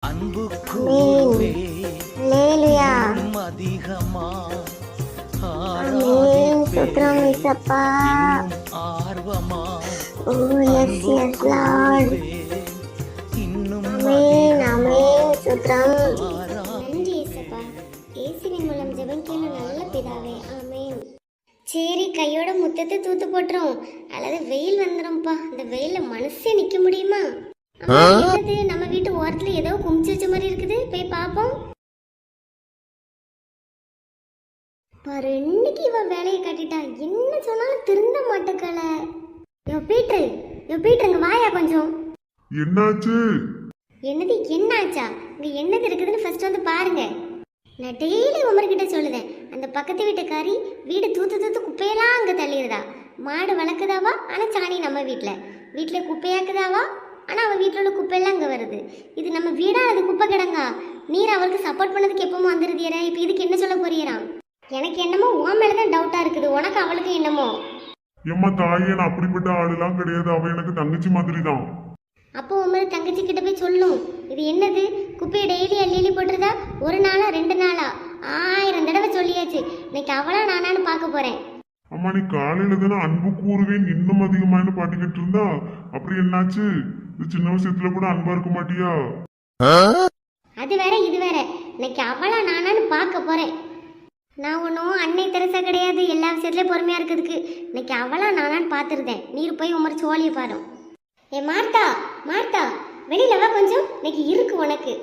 அன்பு கூறுவே அதிகமா ஆமென். சுத்ரம் இசப்பா. ஆர்வமா ஓ எஸ் எஸ் லார்ட். இன்னும் ஆமென் ஆமென். சுத்ரம். நன்றி இயேசப்பா. இயேசுவின் மூலம் ஜெபம் கேளு நல்ல பிதாவே. ஆமென். சரி, கையோட முத்தத்தை தூத்து போட்டுரும் அல்லது வெயில் வந்துரும்ப்பா. இந்த வெயில்ல மனசே நிக்க முடியுமா? அம்மா, என்னது நம்ம வீட்டு ஓரத்துல ஏதோ குமிச்சு வச்ச மாதிரி இருக்குது, போய் பாப்போம். பாரு, இன்னைக்கு இவ வேலையை கட்டிட்டா, என்ன சொன்னாலும் திருந்த மாட்டேக்கல. யோ பீட்ரு, வாயா கொஞ்சம். என்னாச்சு? என்னது என்னாச்சா? இங்க என்னது இருக்குதுன்னு ஃபர்ஸ்ட் வந்து பாருங்க. நான் டெய்லி உமர்கிட்ட சொல்லுதேன், அந்த பக்கத்து வீட்டுக்காரி வீடு தூத்து தூத்து குப்பையெல்லாம் அங்கே தள்ளிடுதா. மாடு வளர்க்குதாவா, ஆனால் சாணி நம்ம வீட்டில் குப்பையாக்குதாவா, ஆனால் அவள் வீட்டில் உள்ள குப்பையெல்லாம் அங்கே வருது. இது நம்ம வீடா அது குப்பை கிடங்கா? நீர் அவளுக்கு சப்போர்ட் பண்ணதுக்கு எப்பவும் வந்துருதியரா? இப்போ இதுக்கு என்ன சொல்ல போறீராம்? எனக்கு என்னமோ உன் மேலே தான் டவுட்டாக இருக்குது, உனக்கு அவளுக்கு என்னமோ? எம்மா தாயே, நான் அப்படிப்பட்ட ஆளுலாம் கிடையாது. அவ எனக்கு தங்கச்சி மாதிரி தான். அப்போ உமர் தங்கச்சி கிட்ட போய் சொல்லும், இது என்னது குப்பையை டெய்லி அள்ளி போட்டுருதா? ஒரு நாளா 2 நாளா 1000 தடவை சொல்லியாச்சு. இன்னைக்கு அவளா நானான்னு பார்க்க போறேன். அம்மா, நீ காலையில தானே அன்பு கூறுவேன் இன்னும் அதிகமானு பாட்டிக்கிட்டு இருந்தா, அப்படி என்னாச்சு? இது சின்ன விஷயத்துல கூட அன்பா இருக்க மாட்டியா? அது வேற இது வேற. இன்னைக்கு அவளா நானான்னு பார்க்க போறேன். நான் ஒன்றும் அன்னை தெரசா கிடையாது, எல்லா விஷயத்துலயும் பொறுமையா இருக்கிறதுக்கு. இன்னைக்கு அவளா நானான்னு பார்த்துருந்தேன். நீர் போய் உமர் சோழியை பாரு. ஏ மார்த்தா, வெளியில வா கொஞ்சம், இன்னைக்கு இருக்கு உனக்கு.